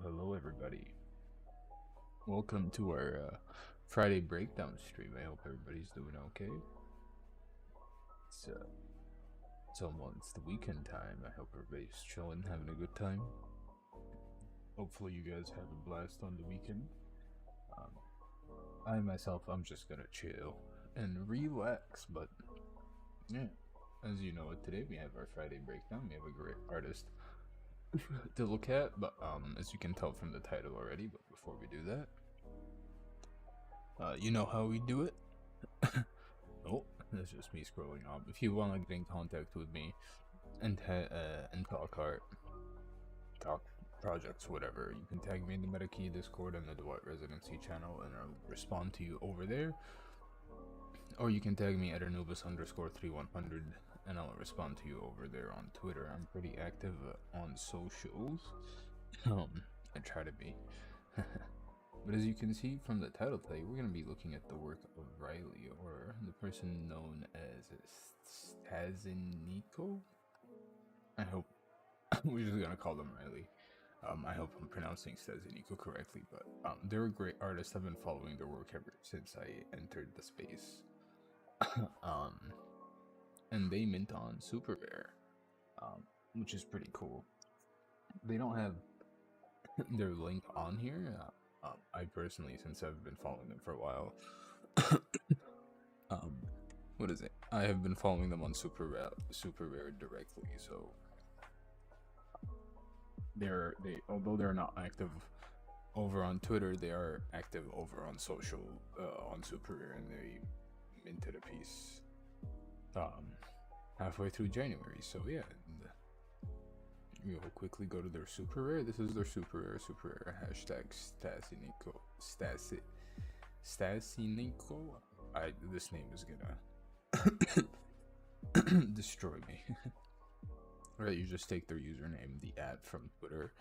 Hello everybody. Welcome to our Friday breakdown stream. I hope everybody's doing okay. It's the weekend time. I hope everybody's chilling, having a good time. Hopefully you guys have a blast on the weekend. I'm just gonna chill and relax, but yeah, as you know, today we have our Friday breakdown. We have a great artist to look at, but as you can tell from the title already. But before we do that, you know how we do it. Oh, that's just me scrolling up. If you want to get in contact with me and talk art, talk projects, whatever, you can tag me in the Metakey Discord and the Duat Residency channel, and I'll respond to you over there. Or you can tag me at Anubis_3100, and I'll respond to you over there on Twitter. I'm pretty active on socials. I try to be. But as you can see from the title today, we're going to be looking at the work of Riley, or the person known as Stasienko. I hope we're just going to call them Riley. I hope I'm pronouncing Stasienko correctly, but they're a great artist. I've been following their work ever since I entered the space. And they mint on super rare, which is pretty cool. They don't have their link on here. I personally, since I've been following them for a while, what is it? I have been following them on super rare directly. So although they're not active over on Twitter, they are active over on social on super rare, and they minted a piece halfway through January. So yeah, we'll quickly go to their super rare. This is their super rare hashtag Stasienko. This name is gonna destroy me. Right, you just take their username, the @ from Twitter,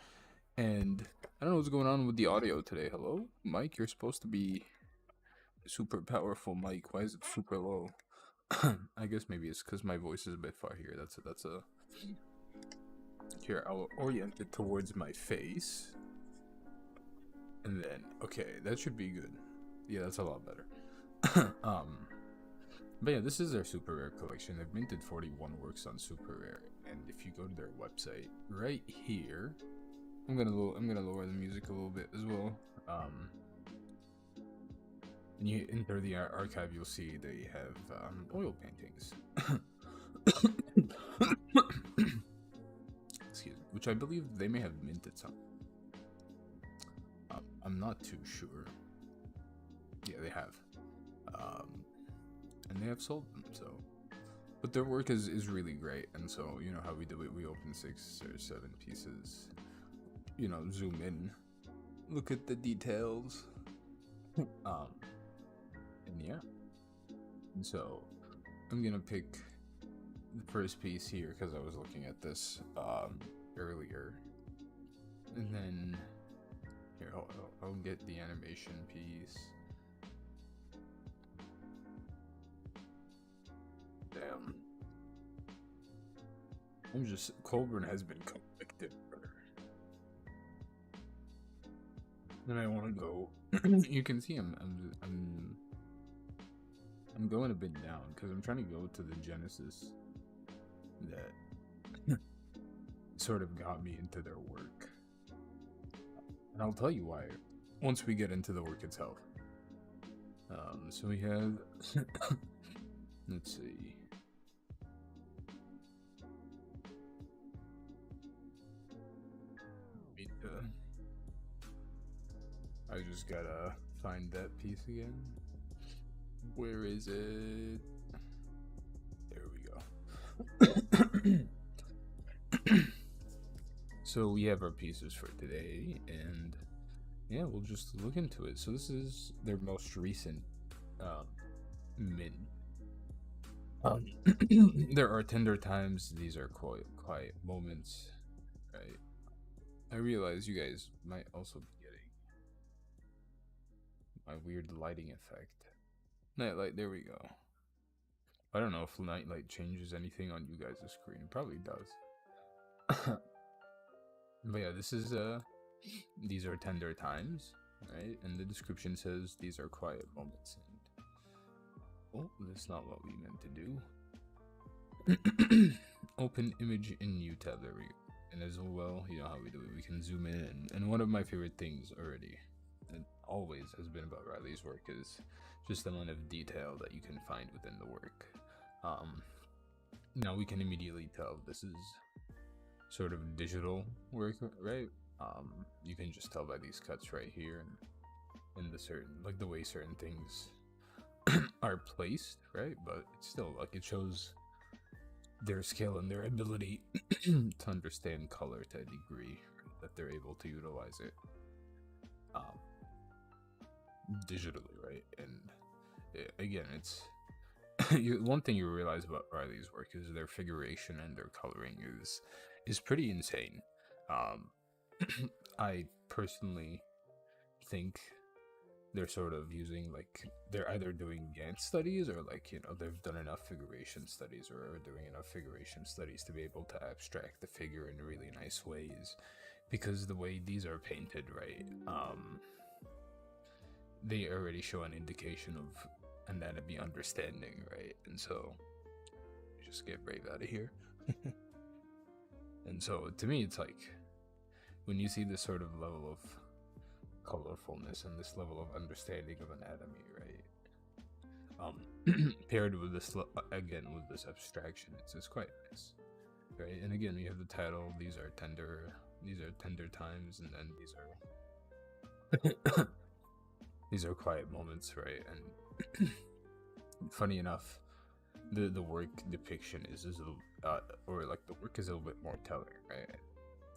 and I don't know what's going on with the audio today. Hello, Mike, you're supposed to be super powerful, Mike. Why is it super low? I guess maybe it's because my voice is a bit far here. That's a. Here, I'll orient it towards my face, and then okay, that should be good. Yeah, that's a lot better. But yeah, this is their super rare collection. They've minted 41 works on super rare, and if you go to their website right here, I'm gonna lower the music a little bit as well. And you enter the archive, you'll see they have oil paintings. Excuse me, which I believe they may have minted some. I'm not too sure. Yeah, they have. And they have sold them, so. But their work is really great, and so, you know how we do it. We open 6 or 7 pieces, you know, zoom in, look at the details. And yeah. And so, I'm gonna pick the first piece here because I was looking at this earlier, and then here I'll get the animation piece. Damn. Colburn has been convicted, brother. And I want to go. You can see I'm going a bit down because I'm trying to go to the genesis that sort of got me into their work, and I'll tell you why once we get into the work itself. So we have let's see. I just gotta find that piece again. Where is it? There we go. So we have our pieces for today, and yeah, we'll just look into it. So this is their most recent min. There are tender times. These are quiet moments, right? I realize you guys might also be getting my weird lighting effect. Nightlight, there we go. I don't know if nightlight changes anything on you guys' screen. It probably does. But yeah, this is these are tender times, right? And the description says these are quiet moments. And oh, that's not what we meant to do. Open image in new tab. There we go. And as well, you know how we do it. We can zoom in. And one of my favorite things already, and always has been about Riley's work, is just the amount of detail that you can find within the work. Now we can immediately tell this is sort of digital work, right? You can just tell by these cuts right here, and the certain, like the way certain things are placed, right? But it's still like it shows their skill and their ability to understand color to a degree that they're able to utilize it digitally, right? And again, it's one thing you realize about Riley's work is their figuration and their coloring is pretty insane. I personally think they're sort of using, like, they're either doing Gantt studies or, like, you know, they've done enough figuration studies or are doing enough figuration studies to be able to abstract the figure in really nice ways, because the way these are painted, right, they already show an indication of anatomy understanding, right? And so just get Brave out of here. And so to me, it's like when you see this sort of level of colorfulness and this level of understanding of anatomy, right, paired with this again with this abstraction, it's quite nice, right? And again, we have the title. These are tender times, and then these are quiet moments, right? And funny enough, the work depiction is or like the work is a little bit more telling, right?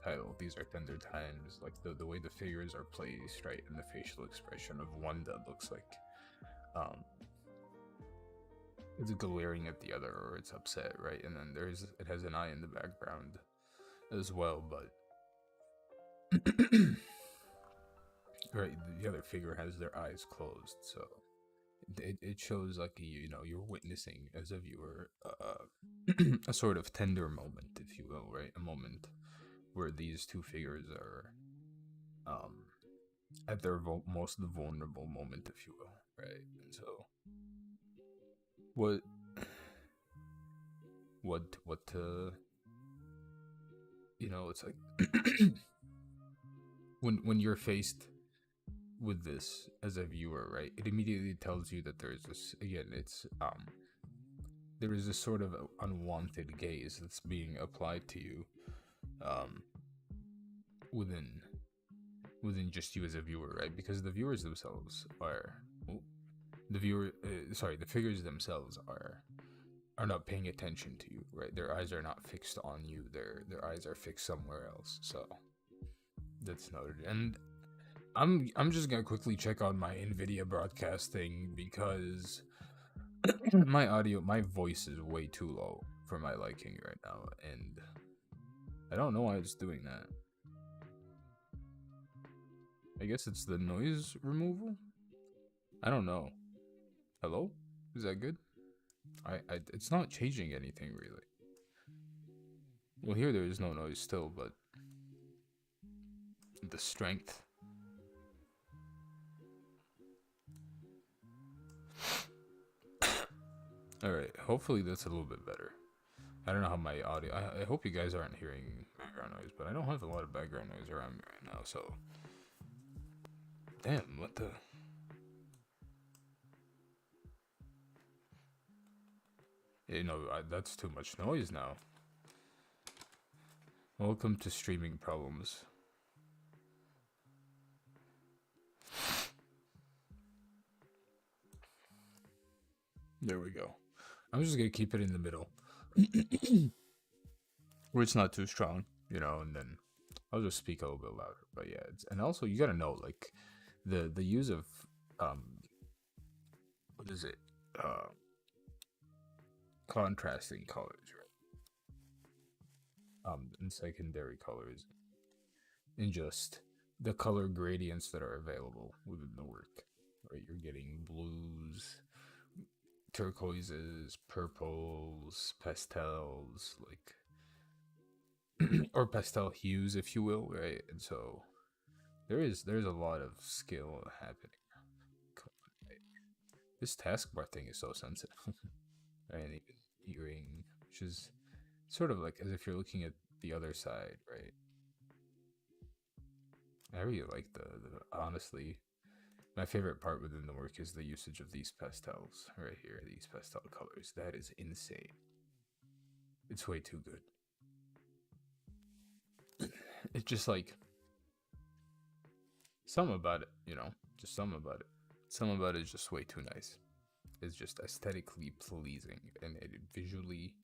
Title, these are tender times, like the way the figures are placed, right, and the facial expression of one that looks like it's glaring at the other or it's upset, right? And then it has an eye in the background as well, but right, the other figure has their eyes closed, so it shows like you're witnessing as a viewer a sort of tender moment, if you will, right? A moment where these two figures are at their most vulnerable moment, if you will, right? And so what it's like when you're faced with this as a viewer, right, it immediately tells you that there's this, again, it's there is this sort of unwanted gaze that's being applied to you within just you as a viewer, right? Because the viewers themselves are the figures themselves are not paying attention to you, right? Their eyes are not fixed on you. Their eyes are fixed somewhere else. So that's noted. And I'm just gonna quickly check on my NVIDIA broadcasting, because my voice is way too low for my liking right now, and I don't know why it's doing that. I guess it's the noise removal? I don't know. Hello? Is that good? It's not changing anything really. Well, here there is no noise still, but the strength. Alright, hopefully that's a little bit better. I don't know how my audio... I hope you guys aren't hearing background noise, but I don't have a lot of background noise around me right now, so... Damn, what the... You know, that's too much noise now. Welcome to streaming problems. There we go. I'm just gonna keep it in the middle. Where it's not too strong, you know, and then I'll just speak a little bit louder. But yeah, and also you gotta know, like, the use of what is it? Contrasting colors, right? And secondary colors, and just the color gradients that are available within the work, right? You're getting blues, turquoises, purples, pastels, like or pastel hues, if you will, right? And so there's a lot of skill happening. This taskbar thing is so sensitive. Right? And even hearing, which is sort of like as if you're looking at the other side, right? I really like the honestly, my favorite part within the work is the usage of these pastels right here, these pastel colors. That is insane. It's way too good. It's just like something about it, you know, just something about it. Something about it is just way too nice. It's just aesthetically pleasing, and it visually,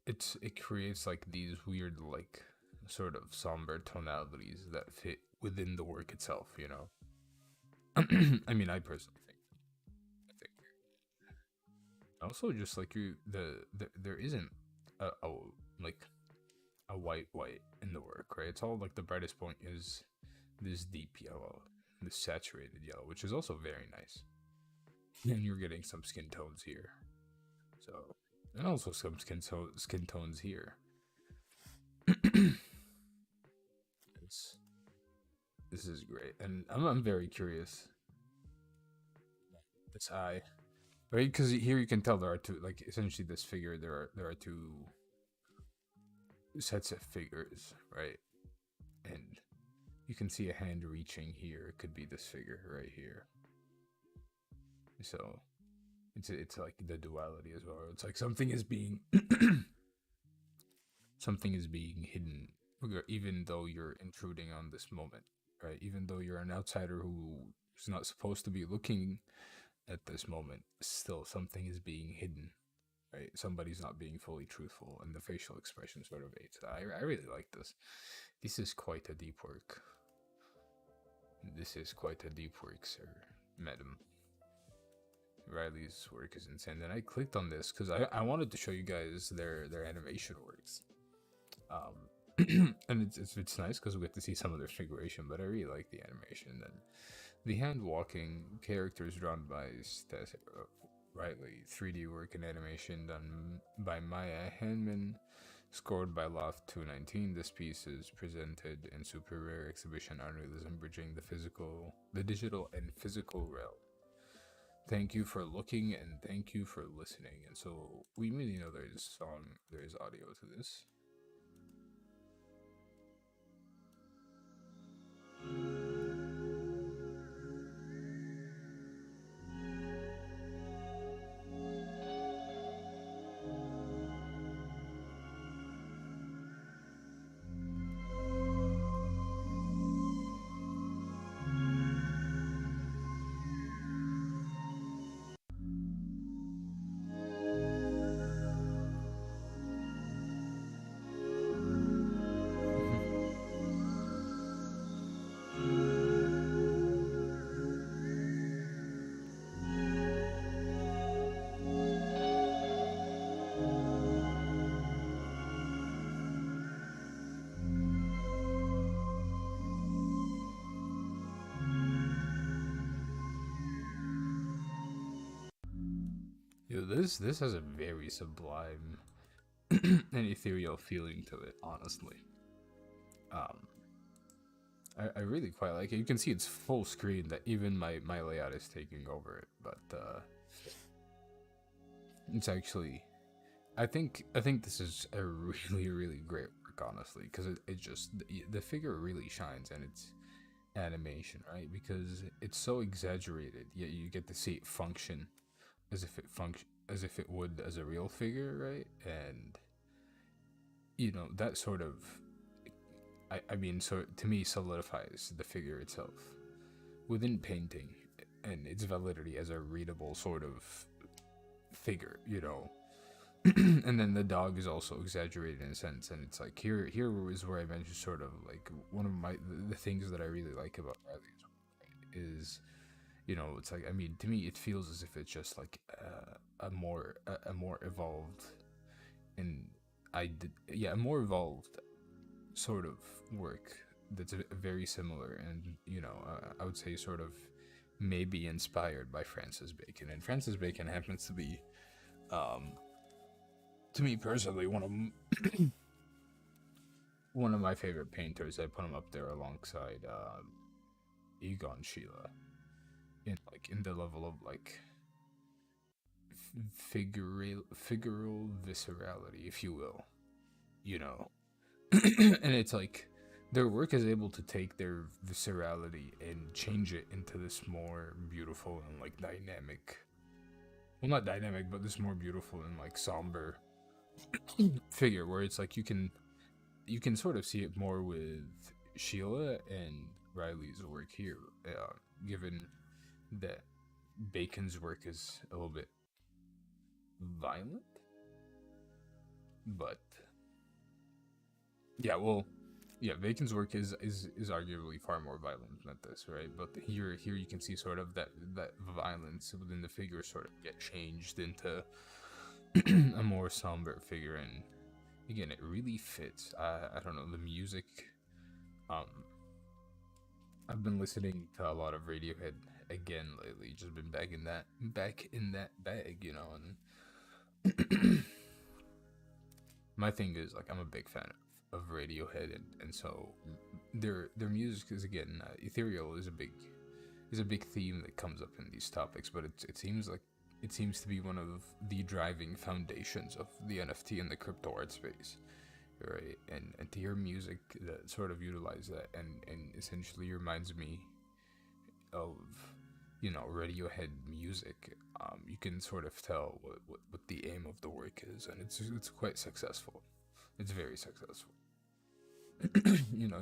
it creates like these weird, like, sort of somber tonalities that fit within the work itself, you know. I mean, I personally think also just like there isn't a like a white in the work, right? It's all like the brightest point is this deep yellow, this saturated yellow, which is also very nice. And you're getting some skin tones here, so, and also some skin tones here. This is great, and I'm very curious. This eye, right? Because here you can tell there are two, like, essentially this figure. There are two sets of figures, right? And you can see a hand reaching here. It could be this figure right here. So it's like the duality as well. It's like something is being something is being hidden, even though you're intruding on this moment, right? Even though you're an outsider who's not supposed to be looking at this moment, still something is being hidden, right? Somebody's not being fully truthful, and the facial expression sort of aids. I really like this. This is quite a deep work. This is quite a deep work, sir, madam. Riley's work is insane, and I clicked on this because I wanted to show you guys their animation works. And it's nice because we get to see some of their figuration, but I really like the animation and the hand walking characters drawn by Riley, 3D work and animation done by Maya Hanman, scored by Loft 219. This piece is presented in super rare exhibition on realism, bridging the digital and physical realm. Thank you for looking, and thank you for listening. And so we immediately know there is song, there is audio to this. Dude, this has a very sublime and ethereal feeling to it, honestly. Um, I really quite like it. You can see it's full screen, that even my layout is taking over it, but it's actually, I think this is a really great work, honestly, because it just, the figure really shines, and it's animation, right? Because it's so exaggerated, yet you get to see it function as if it would as a real figure, right? And that sort of, I mean, so to me, solidifies the figure itself within painting and its validity as a readable sort of figure. And then the dog is also exaggerated in a sense, and it's like, here is where I mentioned sort of like one of the things that I really like about Riley is, it's like, I mean, to me it feels as if it's just like a more evolved, and a more evolved sort of work that's very similar, and I would say sort of maybe inspired by Francis Bacon, and Francis Bacon happens to be, to me personally, one of my favorite painters. I put him up there alongside Egon Schiele in the level of like figural viscerality, if you will, you know. And it's like their work is able to take their viscerality and change it into this more beautiful and like dynamic, well, not dynamic, but this more beautiful and like somber figure, where it's like you can sort of see it more with Sheila and Riley's work here, given that Bacon's work is a little bit violent, but yeah, well, yeah, Bacon's work is arguably far more violent than this, right? But here you can see sort of that violence within the figure sort of get changed into a more somber figure, and again, it really fits. I don't know, the music. I've been listening to a lot of Radiohead again lately. Just been back in that bag, and my thing is like I'm a big fan of Radiohead, and so their music is, again, ethereal is a big theme that comes up in these topics, but it seems to be one of the driving foundations of the NFT and the crypto art space, right? And to hear music that sort of utilize that and essentially reminds me of Radiohead music, you can sort of tell what the aim of the work is, and it's quite successful. It's very successful.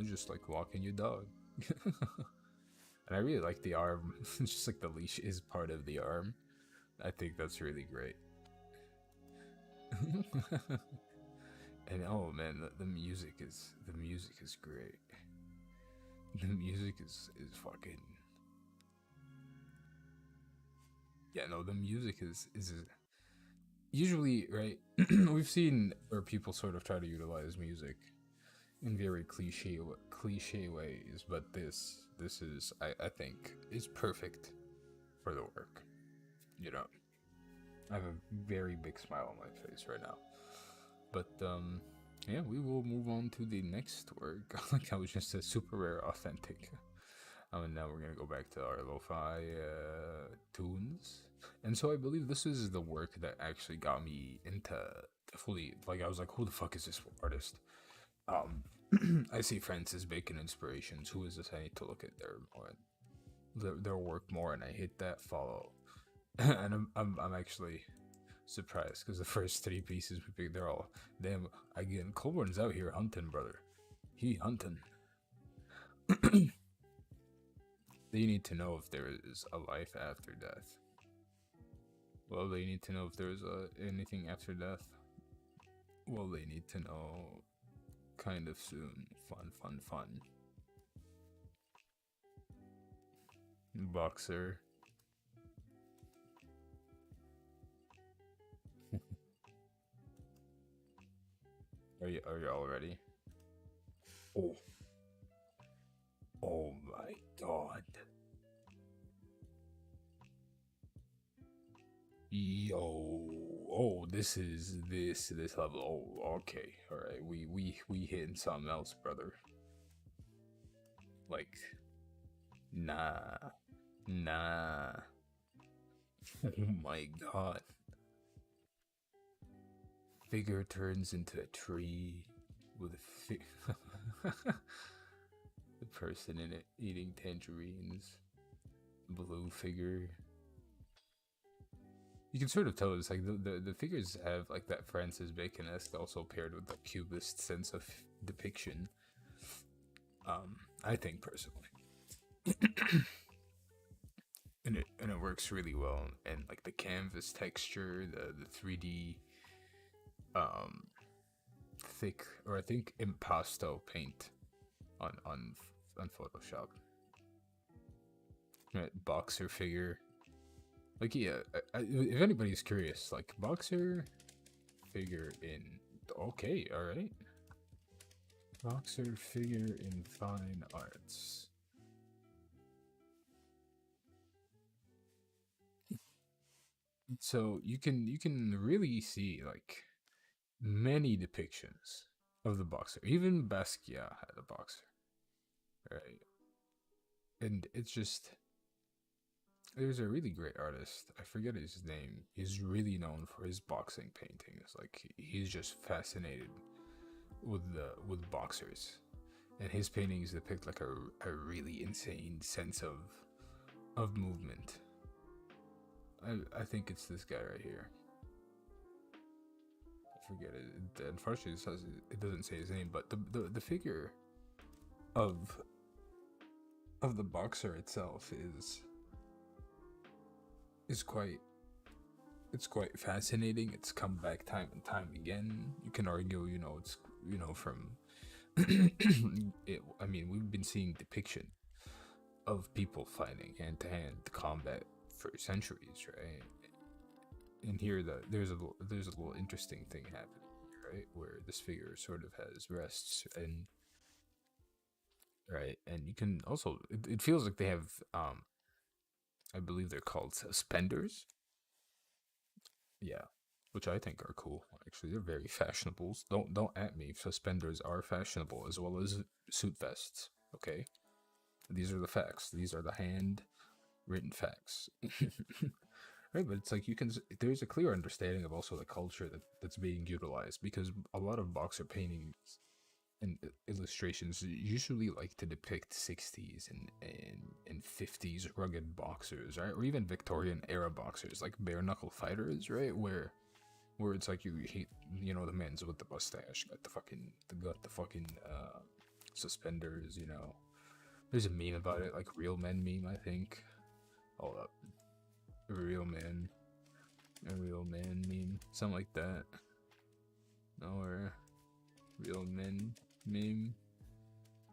Just like walking your dog. And I really like the arm. It's just like the leash is part of the arm. I think that's really great. And oh man, the music is great. The music is fucking, yeah, no, the music is usually, right. We've seen where people sort of try to utilize music in very cliche ways, but this is, I think, is perfect for the work. I have a very big smile on my face right now. But yeah, we will move on to the next work. Like I was just a super rare authentic. And now we're gonna go back to our lo-fi tunes. And so I believe this is the work that actually got me into fully, like, I was like, who the fuck is this artist? I see Francis Bacon inspirations. Who is this? I need to look at their work more, and I hit that follow. And I'm actually surprised, because the first three pieces we picked, they're all, damn, again, Colburn's out here hunting, brother. He hunting. They need to know if there is a life after death. Well, they need to know if there's anything after death. Well, they need to know kind of soon. Fun. Boxer. Are you all ready? Oh. Oh my god. Yo. oh, this level. Oh, okay, all right. We hitting something else, brother. Like, nah, nah. Oh my god. Figure turns into a tree with the person in it eating tangerines. Blue figure. You can sort of tell it's like the figures have like that Francis Bacon-esque, also paired with the cubist sense of depiction. I think personally, and it works really well. And like the canvas texture, the 3D um thick, or I think impasto paint on Photoshop. Right, boxer figure. Like yeah, if anybody's curious, like boxer figure in okay, all right. Boxer figure in fine arts. So you can really see like many depictions of the boxer. Even Basquiat had a boxer, right? And it's just there's a really great artist. I forget his name. He's really known for his boxing paintings. Like he's just fascinated with boxers, and his paintings depict like a really insane sense of movement. I think it's this guy right here. I forget it. Unfortunately, it doesn't say his name, but the figure of of the boxer itself is quite it's quite fascinating. It's come back time and time again. You can argue, it's from I mean, we've been seeing depiction of people fighting hand to hand combat for centuries, right? And here, there's a little interesting thing happening, right? Where this figure sort of has rests, and right, and you can also it feels like they have I believe they're called suspenders. Yeah, which I think are cool. Actually, they're very fashionable. Don't at me. Suspenders are fashionable as well as suit vests. Okay, these are the facts. These are the handwritten facts. Right, but it's like there's a clear understanding of also the culture that's being utilized, because a lot of boxer paintings and illustrations usually like to depict 60s and 50s rugged boxers, right? Or even Victorian era boxers, like bare knuckle fighters, right? Where it's like you hate, the men's with the mustache, got the fucking suspenders, There's a meme about it, like real men meme, I think. Hold up. A real man meme, something like that. Or real men meme.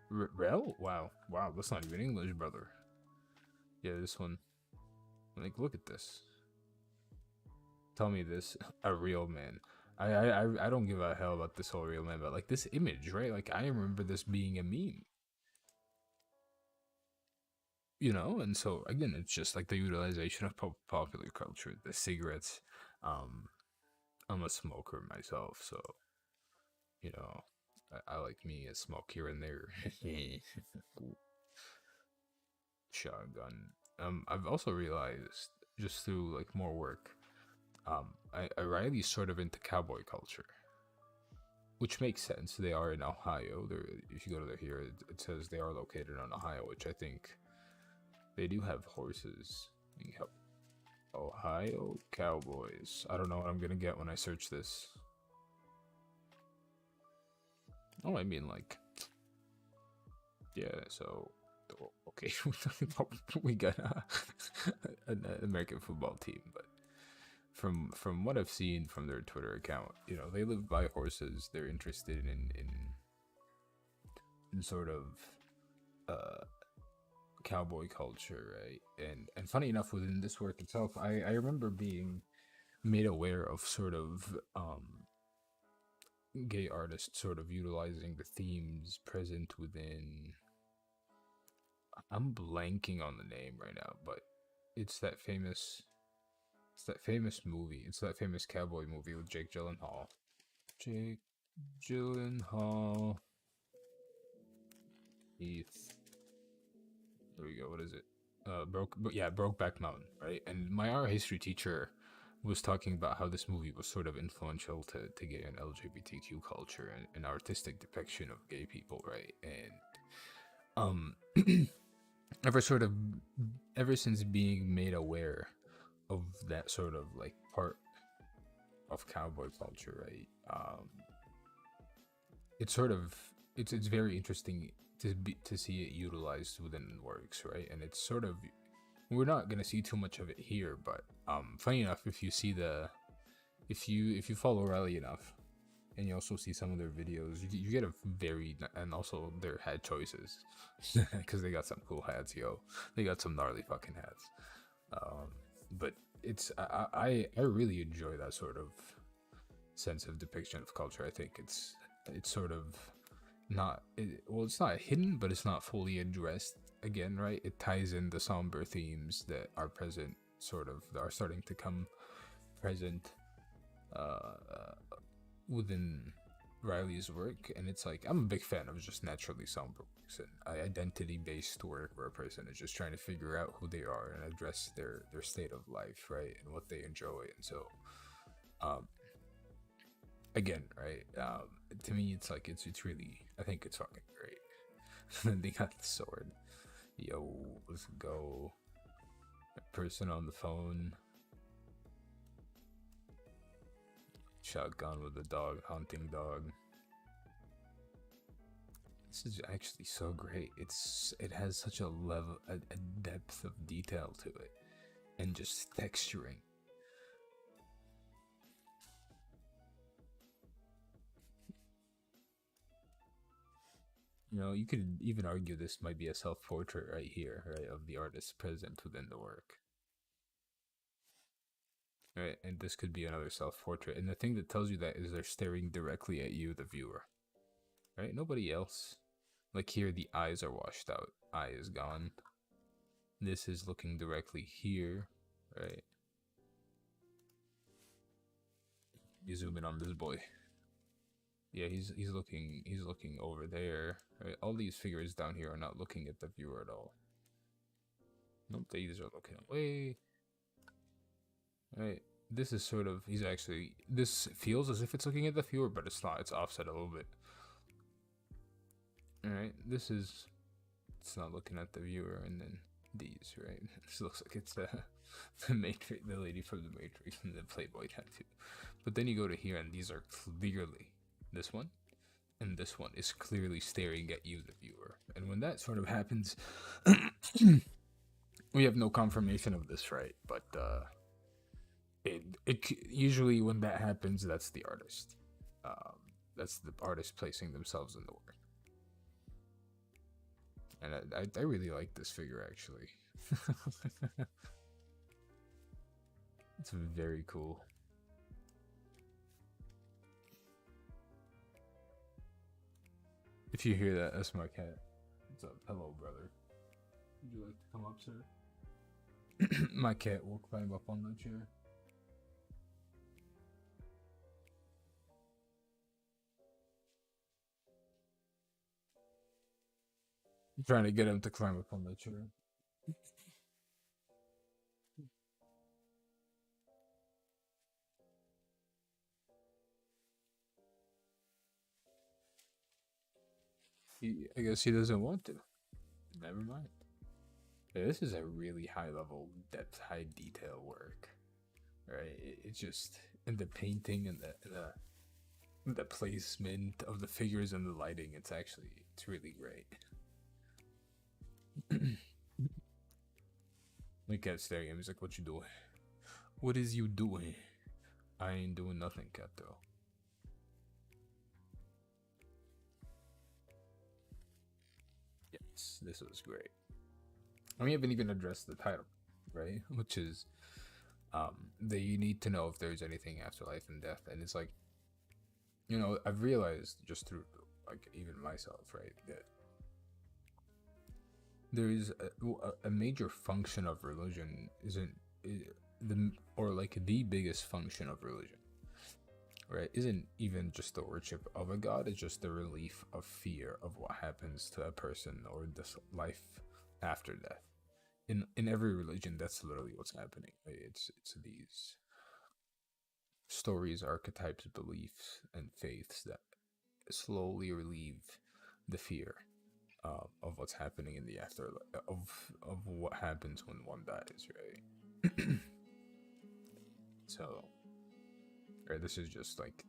Rel? Wow, that's not even English, brother. Yeah, this one. Like, look at this. Tell me this, a real man. I don't give a hell about this whole real man, but like this image, right? Like I remember this being a meme, and so again, it's just like the utilization of popular culture, the cigarettes. Um, I'm a smoker myself, so you know, I like me a smoke here and there. Shotgun. I've also realized just through like more work, Riley's sort of into cowboy culture, which makes sense. They are in Ohio. If you go to their here, it says they are located in Ohio, which I think they do have horses. Ohio Cowboys. I don't know what I'm gonna get when I search this. Oh, I mean, like, yeah. So, okay, we got an American football team, but from what I've seen from their Twitter account, they live by horses. They're interested in sort of uh cowboy culture, right? And funny enough, within this work itself, I remember being made aware of sort of gay artists sort of utilizing the themes present within. I'm blanking on the name right now, but it's that famous It's that famous movie. It's that famous cowboy movie with Jake Gyllenhaal. Jake Gyllenhaal. Heath. There we go. What is it? Brokeback Mountain, right? And my art history teacher was talking about how this movie was sort of influential to gay and LGBTQ culture and an artistic depiction of gay people, right? And ever sort of ever since being made aware of that sort of like part of cowboy culture, right? It's sort of it's very interesting to see it utilized within works, right? And it's sort of, we're not gonna see too much of it here, but funny enough, if you see if you follow Riley enough, and you also see some of their videos, you get a very, and also their hat choices, because they got some cool hats, yo. They got some gnarly fucking hats. But it's I really enjoy that sort of sense of depiction of culture. I think it's sort of not it's not hidden, but it's not fully addressed again, right? It ties in the somber themes that are present, sort of, that are starting to come present within Riley's work. And it's like, I'm a big fan of just naturally somber works and identity-based work where a person is just trying to figure out who they are and address their state of life, right, and what they enjoy. And so again, right, to me it's like it's really, I think it's fucking great. They got the sword, yo, let's go. A person on the phone, shotgun with a dog, hunting dog. This is actually so great. It has such a level, a depth of detail to it, and just texturing. You know, you could even argue this might be a self-portrait right here, right, of the artist present within the work. Right, and this could be another self-portrait. And the thing that tells you that is they're staring directly at you, the viewer. Right, nobody else. Like here, the eyes are washed out. Eye is gone. This is looking directly here, right? You zoom in on this boy. Yeah, he's looking over there. Right? All these figures down here are not looking at the viewer at all. Nope, these are looking away. Right. This is sort of, he's actually, this feels as if it's looking at the viewer, but it's not. It's offset a little bit. Alright, this is, it's not looking at the viewer. And then these, right? This looks like it's the Matrix, the lady from the Matrix and the Playboy tattoo. But then you go to here and these are clearly, this one and this one is clearly staring at you, the viewer. And when that sort of happens, we have no confirmation of this, right? But it usually, when that happens, that's the artist. That's the artist placing themselves in the work. And I really like this figure, actually. It's very cool. If you hear that, that's my cat. What's up? Hello, brother. Would you like to come up, sir? My cat will climb up on the chair. I'm trying to get him to climb up on the chair. I guess he doesn't want to. Never mind. Yeah, this is a really high level, depth, high detail work, right? It's just in the painting and the placement of the figures and the lighting. It's really great. My cat's staring at me. He's like, "What you doing? What is you doing?" I ain't doing nothing, cat, though. Yes, this was great. And we haven't even addressed the title, right? Which is, that you need to know if there's anything after life and death. And it's like, you know, I've realized just through, like, even myself, right, that there is a major function of religion isn't the biggest function of religion, right, isn't even just the worship of a god. It's just the relief of fear of what happens to a person or this life after death. In every religion, that's literally what's happening, right? It's these stories, archetypes, beliefs, and faiths that slowly relieve the fear of what's happening in the afterlife, of what happens when one dies, right? So, right, this is just like,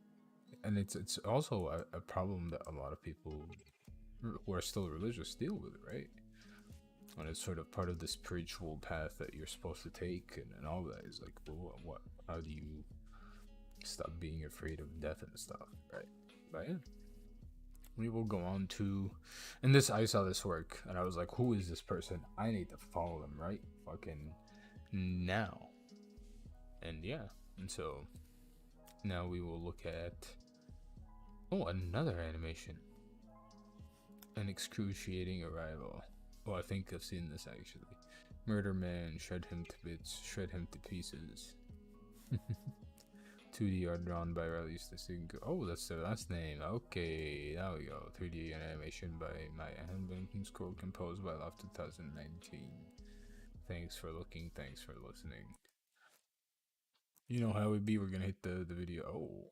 and it's also a problem that a lot of people who are still religious deal with, right? And it's sort of part of the spiritual path that you're supposed to take, and all that is like, well, what? How do you stop being afraid of death and stuff, right? But yeah, we will go on to, and this, I saw this work and I was like, who is this person? I need to follow them right fucking now. And yeah, and so now we will look at, oh, another animation, an excruciating arrival. Oh, I think I've seen this actually. Murder man, shred him to bits, shred him to pieces. 2D art drawn by stasienko. Oh, that's the last name. Okay, there we go. 3D animation by my handbanking score composed by Love 2019. Thanks for looking, thanks for listening. You know how it be, we're gonna hit the video. Oh.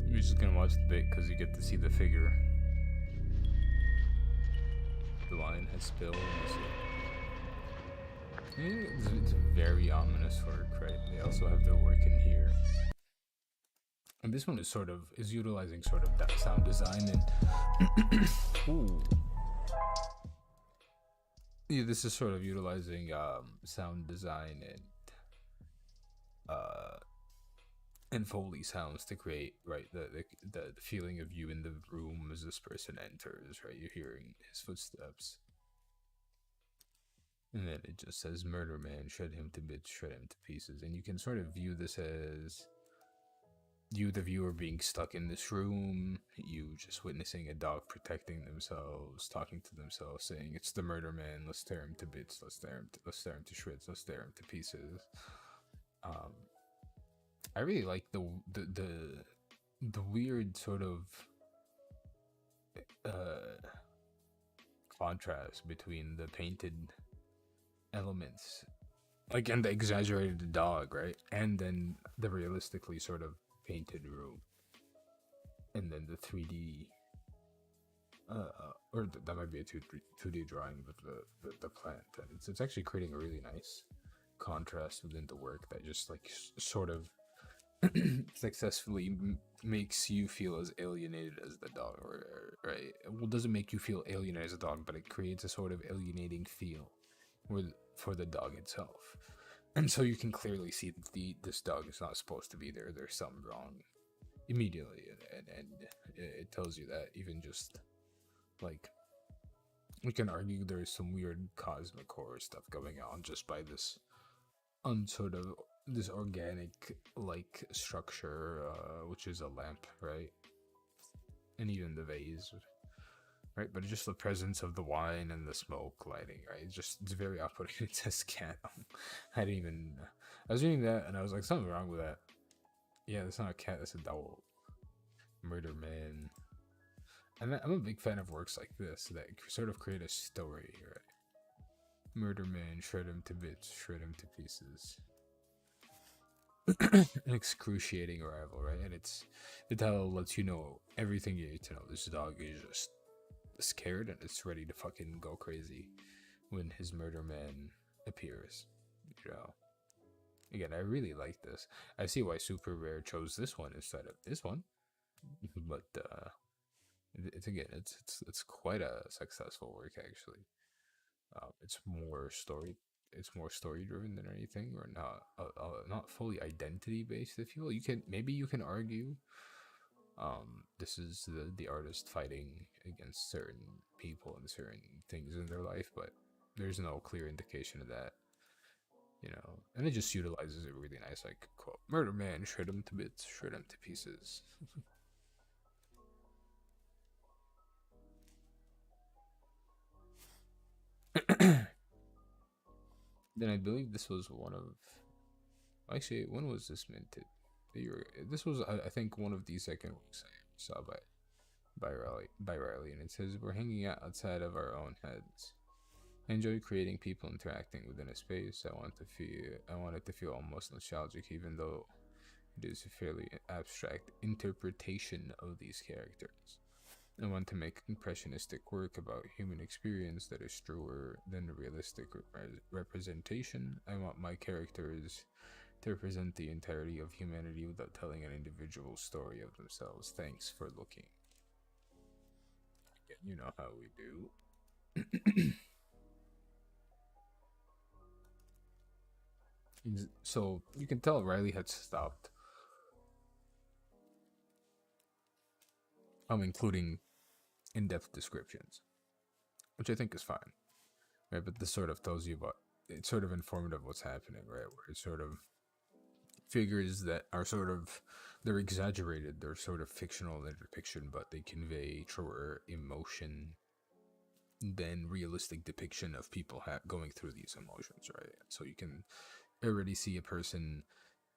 You're just gonna watch the bit because you get to see the figure. The line has spilled. It's very ominous work, right? They also have their work in here. And this one is utilizing sort of that sound design and ooh. Yeah, this is sort of utilizing sound design and Foley sounds to create, right, the feeling of you in the room as this person enters, right? You're hearing his footsteps. And then it just says, murder man, shred him to bits, shred him to pieces. And you can sort of view this as you, the viewer, being stuck in this room, you just witnessing a dog protecting themselves, talking to themselves, saying, it's the murder man, let's tear him to bits, let's tear him to shreds, let's tear him to pieces. I really like the weird sort of contrast between the painted elements, like, and the exaggerated dog, right, and then the realistically sort of painted room, and then the 3D or that might be a 2D drawing of the plant, and it's actually creating a really nice contrast within the work that just like sort of successfully makes you feel as alienated as the dog, or right? Well, doesn't make you feel alienated as a dog, but it creates a sort of alienating feel for the dog itself. And so you can clearly see that this dog is not supposed to be there. There's something wrong immediately, and it tells you that. Even just like, we can argue there's some weird cosmic horror stuff going on just by this this organic like structure, which is a lamp, right? And even the vase, right? But just the presence of the wine and the smoke lighting, right? It's very off-putting. It says cat. I was reading that and I was like, something wrong with that. Yeah, that's not a cat, that's a dog. Murder man. And I'm a big fan of works like this that sort of create a story, right? Murder man, shred him to bits, shred him to pieces. An excruciating arrival, right? And the title lets you know everything you need to know. This dog is just scared and it's ready to fucking go crazy when his murder man appears, you know. Again, I really like this. I see why Super Rare chose this one instead of this one, but it's again, it's quite a successful work actually. It's more story, it's more story driven than anything, or not fully identity based. If you will, you can maybe you can argue, this is the artist fighting against certain people and certain things in their life, but there's no clear indication of that, you know. And it just utilizes it really nice, like quote, "Murder man, shred him to bits, shred him to pieces." Then I believe this was one of, actually, when was this minted? This was, I think, one of the second works I saw by Riley, and it says, "We're hanging out outside of our own heads. I enjoy creating people interacting within a space. I want it to feel almost nostalgic, even though it is a fairly abstract interpretation of these characters. I want to make impressionistic work about human experience that is truer than a realistic representation. I want my characters to represent the entirety of humanity without telling an individual story of themselves. Thanks for looking." Again, you know how we do. So you can tell Riley had stopped including in-depth descriptions, which I think is fine, right? But this sort of tells you about, it's sort of informative of what's happening, right? Where it's sort of figures that are sort of, they're exaggerated, they're sort of fictional in their depiction, but they convey truer emotion than realistic depiction of people going through these emotions, right? So you can already see a person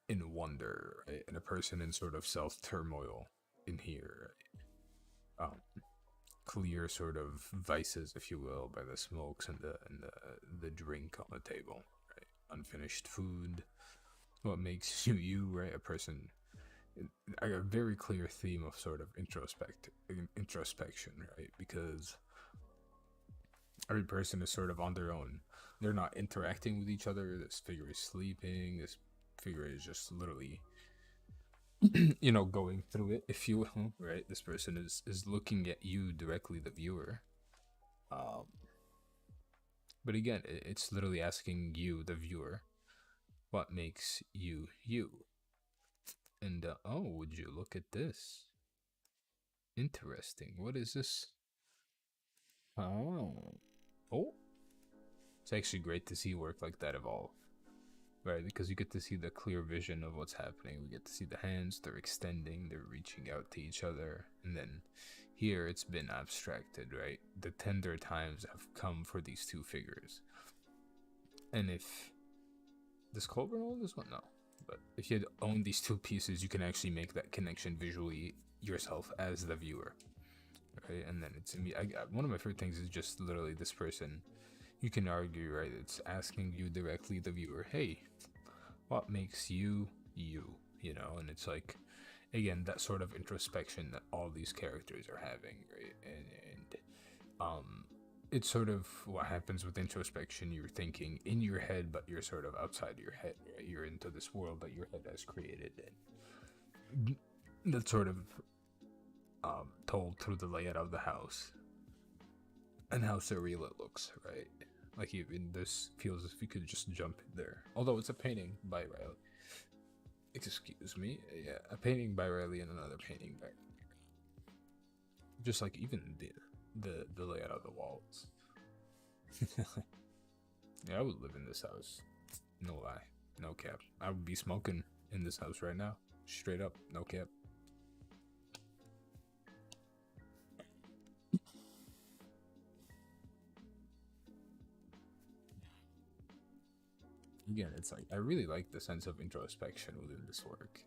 in wonder, right? And a person in sort of self turmoil in here, right? Clear sort of vices, if you will, by the smokes and the drink on the table, right? Unfinished food, what makes you you, right? A person, a very clear theme of sort of introspection, right? Because every person is sort of on their own. They're not interacting with each other. This figure is sleeping. This figure is just literally, you know, going through it, if you will, right? This person is looking at you directly, the viewer. Um, but again, it's literally asking you, the viewer, what makes you you. And oh, would you look at this? Interesting. What is this? Oh, oh, it's actually great to see work like that evolve, right? Because you get to see the clear vision of what's happening. We get to see the hands, they're extending, they're reaching out to each other. And then here it's been abstracted, right? The tender times have come for these two figures. And if does Colburn own this one? No. But if you own these two pieces, you can actually make that connection visually yourself as the viewer, right? And then it's one of my favorite things is just literally this person. You can argue, right? It's asking you directly, the viewer, "Hey, what makes you you?" You know, and it's like, again, that sort of introspection that all these characters are having, right? And it's sort of what happens with introspection. You're thinking in your head, but you're sort of outside your head, right? You're into this world that your head has created, and that's sort of told through the layout of the house and how surreal it looks, right? Like, even this feels as if you could just jump in there. Although it's a painting by Riley. Excuse me. Yeah, a painting by Riley and another painting by, just like even the layout of the walls. Yeah, I would live in this house. No lie. No cap. I would be smoking in this house right now. Straight up. No cap. Again, it's like, I really like the sense of introspection within this work.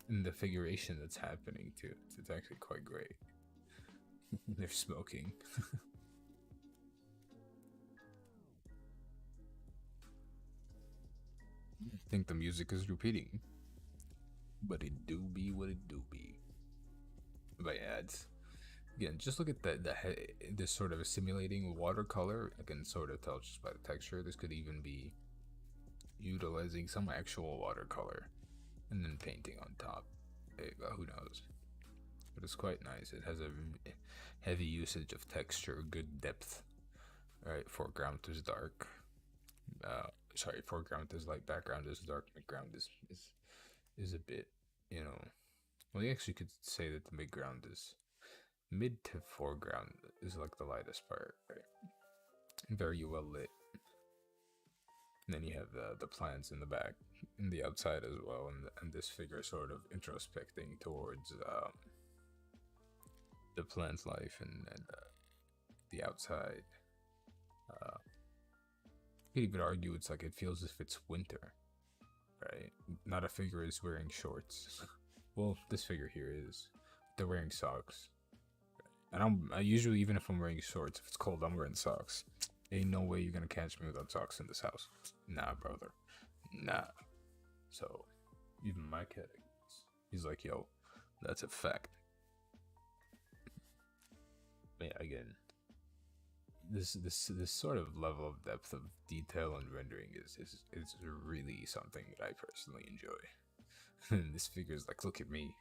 And the figuration that's happening too. It's actually quite great. They're smoking. I think the music is repeating, but it do be what it do be. But yeah, it's, again, just look at this sort of simulating watercolor. I can sort of tell just by the texture. This could even be utilizing some actual watercolor and then painting on top. Who knows? But it's quite nice. It has a heavy usage of texture, good depth. Right, foreground is dark. Sorry, foreground is light, background is dark, midground is a bit, you know. Well, you actually could say that the midground is mid to foreground is like the lightest part, right? Very well lit. And then you have the plants in the back, in the outside as well, and this figure sort of introspecting towards the plant's life and the outside. You could even argue it's like it feels as if it's winter, right? Not a figure is wearing shorts. Well, this figure here is. They're wearing socks. And I usually, even if I'm wearing shorts, if it's cold, I'm wearing socks. Ain't no way you're gonna catch me without socks in this house. Nah, brother. Nah. So, even my cat agrees. He's like, yo, that's a fact. But yeah, again, this sort of level of depth of detail and rendering is really something that I personally enjoy. And this figure is like, look at me.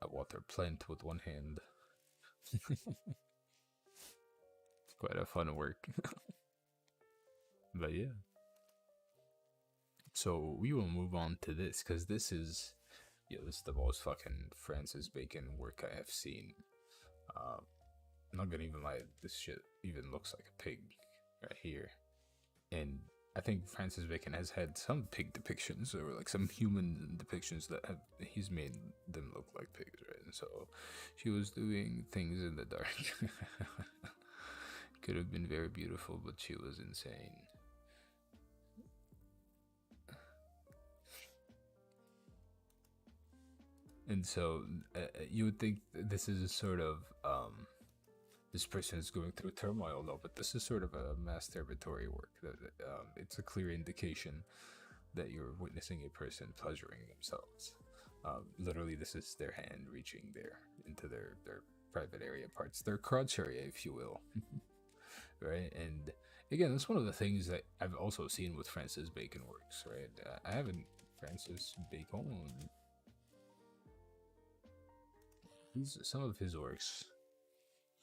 I water plant with one hand. It's quite a fun work. But yeah. So we will move on to this, because this is the most fucking Francis Bacon work I have seen. I'm not gonna even lie, this shit even looks like a pig right here. And I think Francis Bacon has had some pig depictions, or like some human depictions that he's made them look like pigs, right? And so she was doing things in the dark. Could have been very beautiful, but she was insane. And so you would think this is a sort of this person is going through turmoil, though, but this is sort of a masturbatory work. It's a clear indication that you're witnessing a person pleasuring themselves. Literally, this is their hand reaching into their private area parts, their crotch area, if you will. Right? And again, that's one of the things that I've also seen with Francis Bacon works, right? I haven't Francis Bacon. Some of his works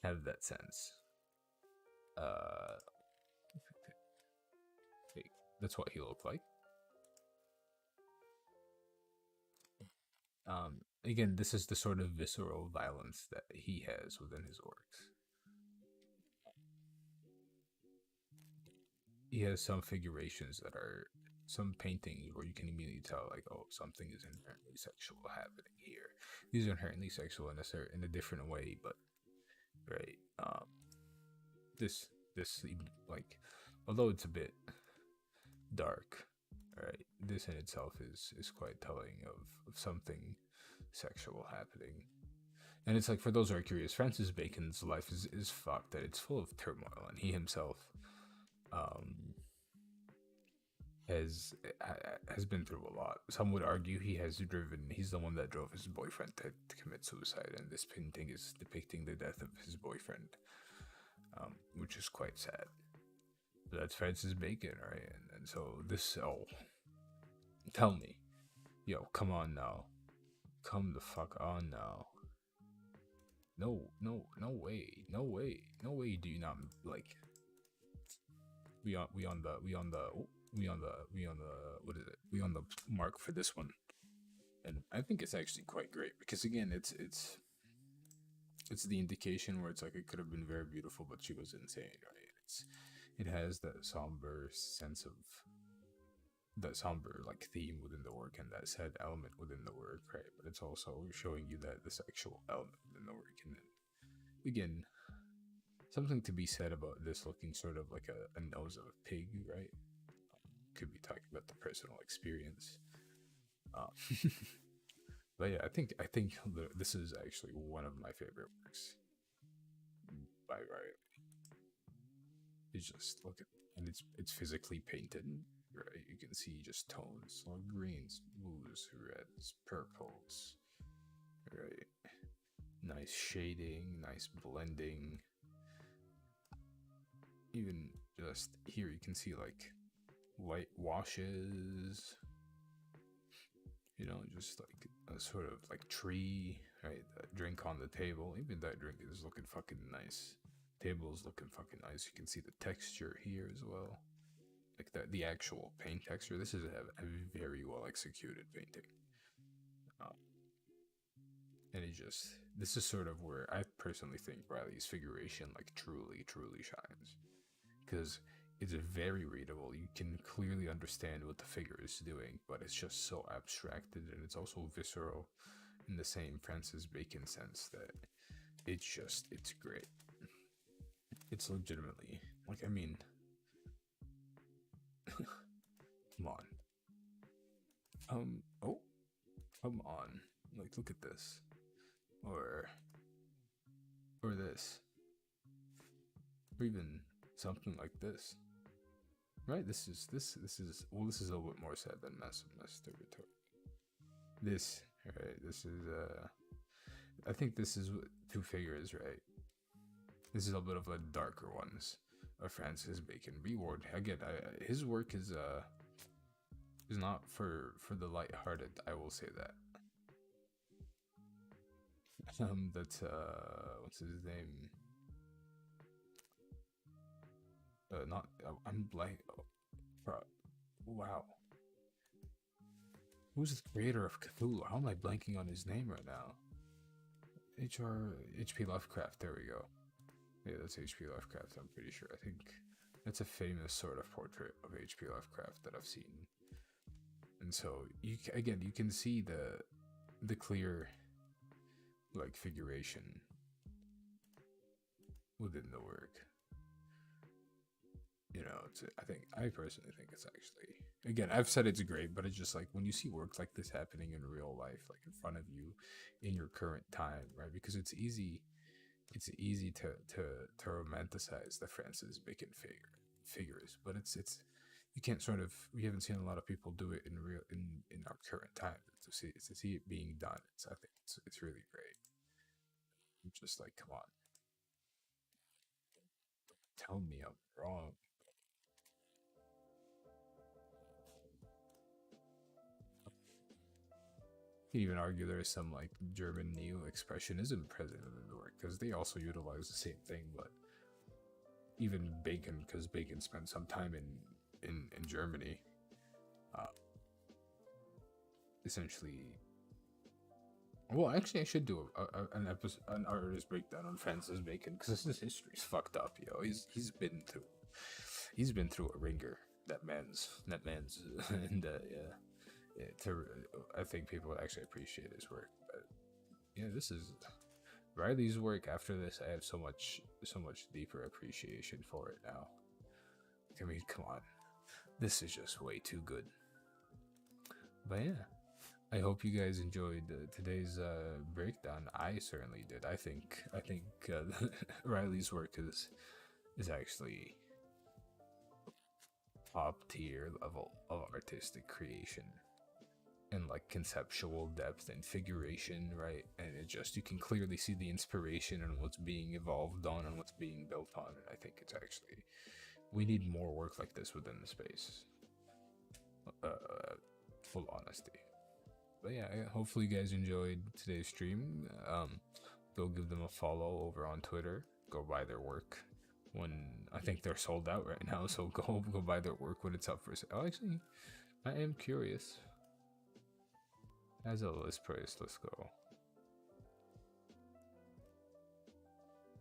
have that sense. That's what he looked like. Again, this is the sort of visceral violence that he has within his works. He has some figurations that are some paintings where you can immediately tell, like, oh, something is inherently sexual happening here. These are inherently sexual in a different way, but right. This like, although it's a bit dark, right, this in itself is quite telling of something sexual happening. And it's like, for those who are curious, Francis Bacon's life is fucked, that it's full of turmoil, and he himself has been through a lot. Some would argue he's the one that drove his boyfriend to commit suicide, and this painting is depicting the death of his boyfriend, which is quite sad. But that's Francis Bacon, right? And so this, tell me, yo, come on now, come the fuck on now. No way, do you not, like, we on the mark for this one. And I think it's actually quite great, because again, it's the indication where it's like, it could have been very beautiful, but she was insane, right? It has that somber sense of, that somber like theme within the work, and that sad element within the work, right? But it's also showing you that the sexual element within the work. And then again, something to be said about this looking sort of like a nose of a pig, right? Could be talking about the personal experience. But yeah, I think this is actually one of my favorite works by Riley. It's just, look at, and it's physically painted, right? You can see just tones like greens, blues, reds, purples, right? Nice shading, nice blending. Even just here, you can see like light washes, you know, just like a sort of like tree, right? A drink on the table. Even that drink is looking fucking nice. Table's looking fucking nice. You can see the texture here as well. Like the actual paint texture. This is a very well executed painting. Um, and it just, this is sort of where I personally think Riley's figuration like truly shines. Because it's very readable. You can clearly understand what the figure is doing, but it's just so abstracted, and it's also visceral in the same Francis Bacon sense that it's great. It's legitimately, like, I mean, come on. Oh, come on. Like, look at this. Or this. Or even something like this. Right? This is well, this is a little bit more sad than massive masturbatory. This, right? This is I think this is two figures, right? This is a bit of a darker ones of Francis Bacon. Reward again. His work is not for the light-hearted. I will say that. That's what's his name? Not I'm blank. Oh, wow. Who's the creator of Cthulhu? How am I blanking on his name right now? H.P. Lovecraft. There we go. Yeah, that's H.P. Lovecraft. I'm pretty sure. I think that's a famous sort of portrait of H.P. Lovecraft that I've seen. And so you can see the clear like figuration within the work. You know, I personally think it's actually, again, I've said it's great, but it's just like when you see work like this happening in real life, like in front of you in your current time, right? Because it's easy to romanticize the Francis Bacon figures, but it's you can't sort of, we haven't seen a lot of people do it in our current time. To see it being done, I think it's really great. I'm just like, come on, tell me I'm wrong. You can even argue there is some like German neo-expressionism present in the work because they also utilize the same thing, but even Bacon, because Bacon spent some time in Germany, uh, essentially. Well, actually, I should do an artist breakdown on Francis Bacon because his history's fucked up, yo. He's been through a ringer. That man's, and yeah. I think people would actually appreciate his work. But yeah, this is Riley's work. After this, I have so much deeper appreciation for it now. I mean, come on, this is just way too good. But yeah, I hope you guys enjoyed today's breakdown. I certainly did. I think Riley's work is actually top tier level of artistic creation and like conceptual depth and figuration, right? And it just, you can clearly see the inspiration and what's being evolved on and what's being built on. And I think it's actually, we need more work like this within the space. Full honesty. But yeah, hopefully you guys enjoyed today's stream. Go give them a follow over on Twitter. Go buy their work. When I think they're sold out right now, so go buy their work when it's up for sale. Actually, I am curious. As a list price, let's go.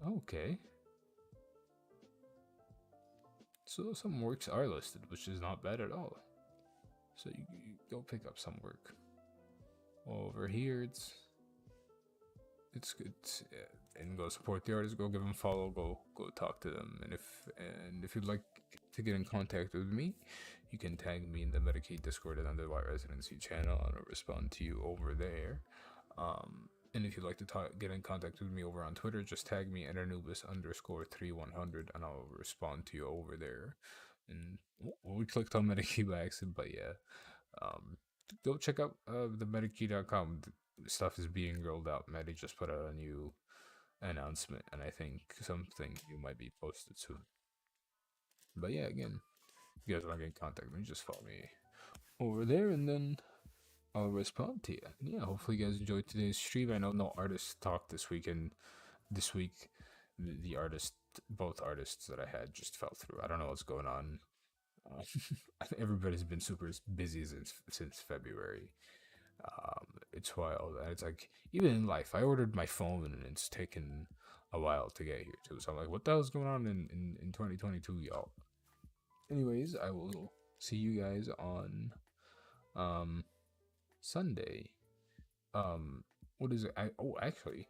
Okay. So some works are listed, which is not bad at all. So you go pick up some work. Over here, it's good. Yeah. And go support the artists. Go give them a follow. Go talk to them. And if you'd like to get in contact with me, you can tag me in the Metakey Discord and on the White Residency channel, and I'll respond to you over there. And if you'd like to get in contact with me over on Twitter, just tag me at Anubis_3100, and I'll respond to you over there. And we clicked on Metakey by accident, but yeah. Go check out the Metakey.com. Stuff is being rolled out. Meta just put out a new announcement, and I think something new might be posted soon. But yeah, again, If you guys want to get in contact with me, just follow me over there, and then I'll respond to you. Yeah, hopefully you guys enjoyed today's stream. I know no artists talked this week, and this week the artist, both artists that I had just fell through. I don't know what's going on. Uh, I think everybody's been super busy since February. It's wild, and it's like even in life. I ordered my phone, and it's taken a while to get here too. So I'm like, what the hell's going on in 2022, y'all? Anyways, I will see you guys on Sunday. What is it? Actually,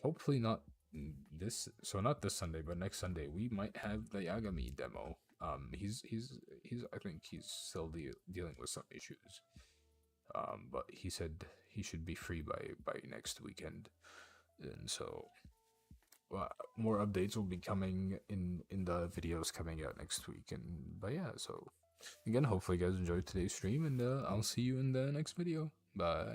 hopefully not not this Sunday, but next Sunday we might have the Yagami demo. He's I think he's still dealing with some issues. But he said he should be free by next weekend, and so more updates will be coming in the videos coming out next week. And but yeah, so again, hopefully you guys enjoyed today's stream, and I'll see you in the next video. Bye.